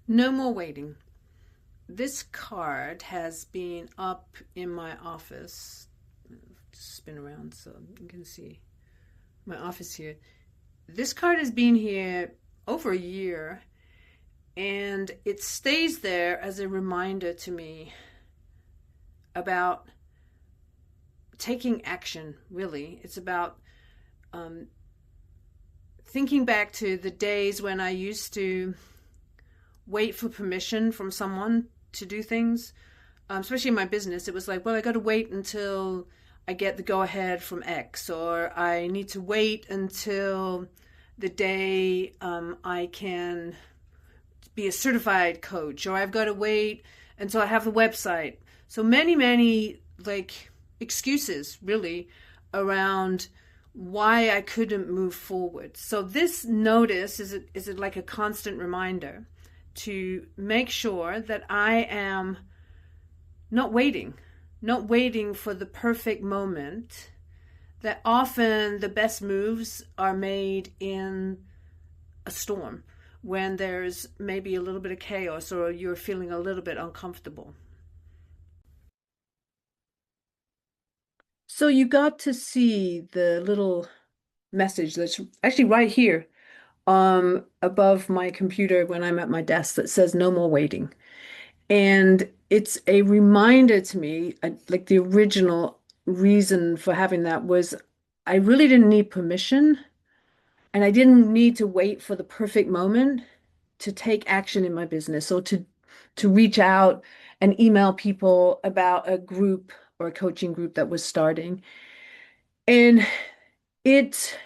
No more waiting. This card has been up in my office. Spin around so you can see my office here. This card has been here over a year, and it stays there as a reminder to me about taking action, really. It's about um, thinking back to the days when I used to wait for permission from someone to do things, especially in my business. It was like, well, I got to wait until I get the go ahead from X, or I need to wait until the day I can be a certified coach, or I've got to wait until I have the website. So many, like excuses really around why I couldn't move forward. So this notice is it like a constant reminder to make sure that I am not waiting, not waiting for the perfect moment. That often the best moves are made in a storm when there's maybe a little bit of chaos or you're feeling a little bit uncomfortable. So you got to see the little message that's actually right here above my computer when I'm at my desk that says no more waiting. And it's a reminder to me, like the original reason for having that was I really didn't need permission and I didn't need to wait for the perfect moment to take action in my business or to reach out and email people about a group or a coaching group that was starting. And it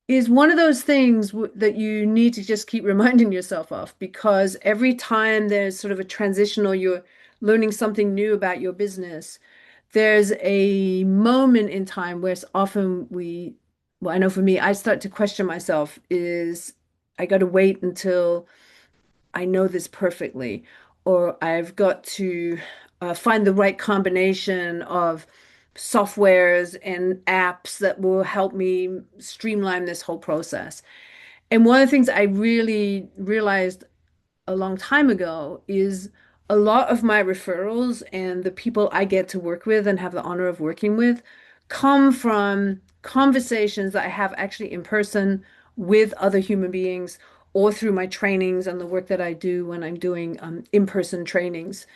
is one of those things that you need to just keep reminding yourself of because every time there's sort of a transition or you're learning something new about your business, there's a moment in time where it's often well, I know for me, I start to question myself, is I got to wait until I know this perfectly, or I've got to find the right combination of softwares and apps that will help me streamline this whole process. And one of the things I really realized a long time ago is a lot of my referrals and the people I get to work with and have the honor of working with come from conversations that I have actually in person with other human beings or through my trainings and the work that I do when I'm doing in-person trainings.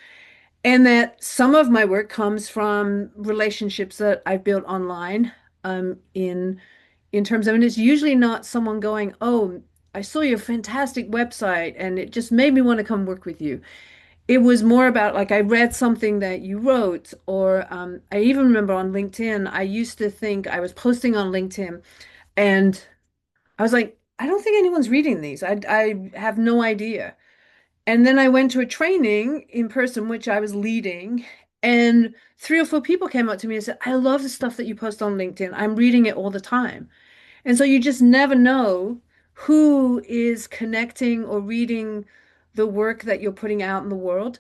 And that some of my work comes from relationships that I've built online in terms of, and it's usually not someone going, "Oh, I saw your fantastic website and it just made me want to come work with you." It was more about like I read something that you wrote, or I even remember on LinkedIn, I used to think I was posting on LinkedIn and I was like, I don't think anyone's reading these. I have no idea. And then I went to a training in person, which I was leading, and three or four people came up to me and said, I love the stuff that you post on LinkedIn. I'm reading it all the time. And so you just never know who is connecting or reading the work that you're putting out in the world.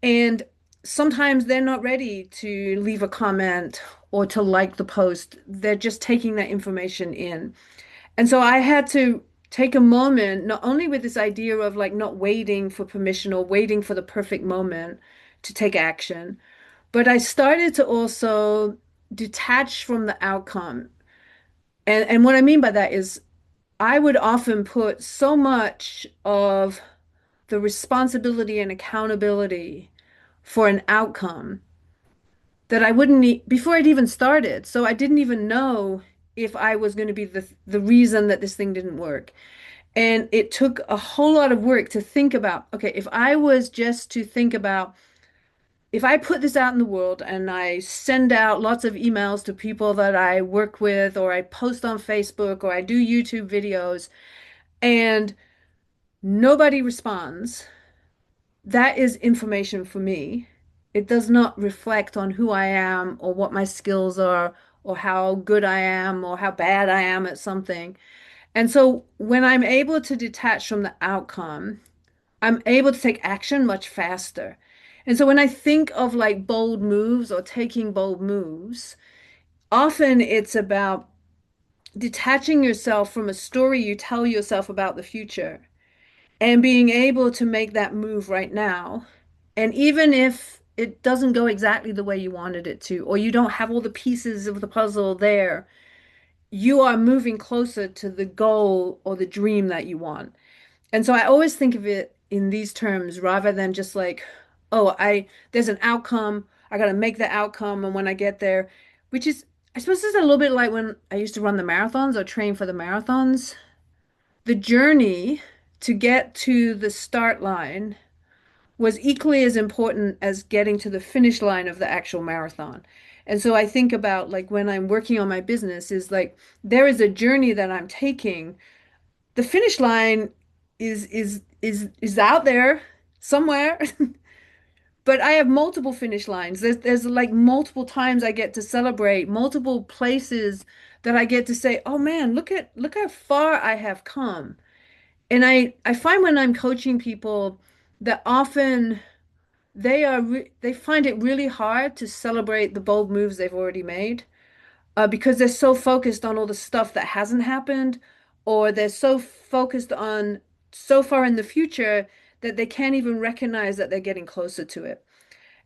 And sometimes they're not ready to leave a comment or to like the post. They're just taking that information in. And so I had to take a moment, not only with this idea of like not waiting for permission or waiting for the perfect moment to take action, but I started to also detach from the outcome. And what I mean by that is I would often put so much of the responsibility and accountability for an outcome that I wouldn't need before I'd even started. So I didn't even know if I was going to be the reason that this thing didn't work. And it took a whole lot of work to think about, okay, if I was just to think about if I put this out in the world and I send out lots of emails to people that I work with, or I post on Facebook, or I do YouTube videos, and nobody responds, that is information for me. It does not reflect on who I am or what my skills are or how good I am or how bad I am at something. And so when I'm able to detach from the outcome, I'm able to take action much faster. And so when I think of like bold moves or taking bold moves, often it's about detaching yourself from a story you tell yourself about the future and being able to make that move right now. And even if it doesn't go exactly the way you wanted it to, or you don't have all the pieces of the puzzle there, you are moving closer to the goal or the dream that you want. And so I always think of it in these terms rather than just like, oh, there's an outcome, I got to make the outcome, and when I get there, which is, I suppose it's a little bit like when I used to run the marathons or train for the marathons. The journey to get to the start line was equally as important as getting to the finish line of the actual marathon. And so I think about like when I'm working on my business is like there is a journey that I'm taking. The finish line is out there somewhere, but I have multiple finish lines. There's like multiple times I get to celebrate, multiple places that I get to say, "Oh man, look how far I have come." And I find when I'm coaching people that often they find it really hard to celebrate the bold moves they've already made because they're so focused on all the stuff that hasn't happened, or they're so focused on so far in the future that they can't even recognize that they're getting closer to it.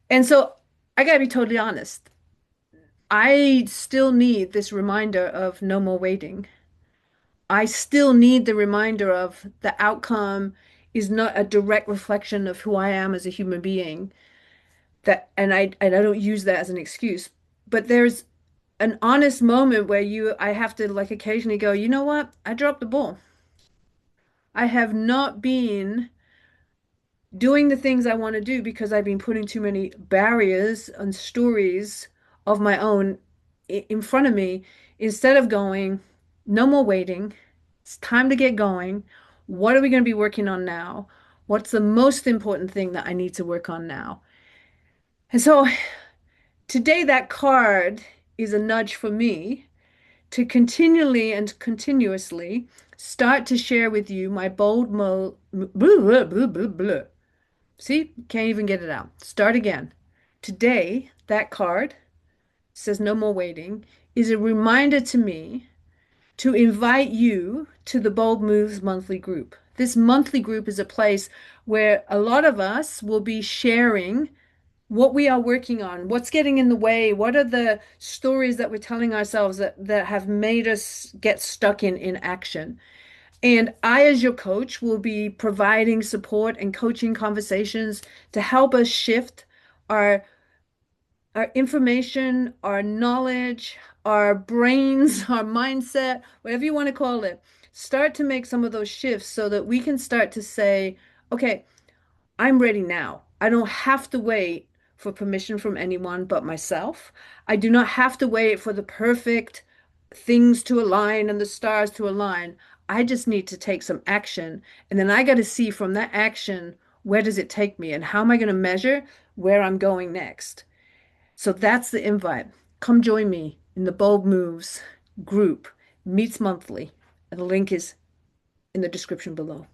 And so I gotta be totally honest. I still need this reminder of no more waiting. I still need the reminder of the outcome is not a direct reflection of who I am as a human being. That and I don't use that as an excuse, but there's an honest moment where I have to like occasionally go, you know what? I dropped the ball. I have not been doing the things I want to do because I've been putting too many barriers and stories of my own in front of me instead of going, no more waiting. It's time to get going. What are we going to be working on now? What's the most important thing that I need to work on now? And so today, that card is a nudge for me to continually and continuously start to share with you my bold blah, blah, blah, blah, blah. See, can't even get it out. Start again. Today, that card says no more waiting is a reminder to me to invite you to the Bold Moves monthly group. This monthly group is a place where a lot of us will be sharing what we are working on, what's getting in the way, what are the stories that we're telling ourselves that have made us get stuck in inaction. And I, as your coach, will be providing support and coaching conversations to help us shift our our information, our knowledge, our brains, our mindset, whatever you want to call it. Start to make some of those shifts so that we can start to say, okay, I'm ready now. I don't have to wait for permission from anyone but myself. I do not have to wait for the perfect things to align and the stars to align. I just need to take some action. And then I got to see from that action, where does it take me and how am I going to measure where I'm going next? So that's the invite. Come join me in the Bold Moves group. Meets monthly. And the link is in the description below.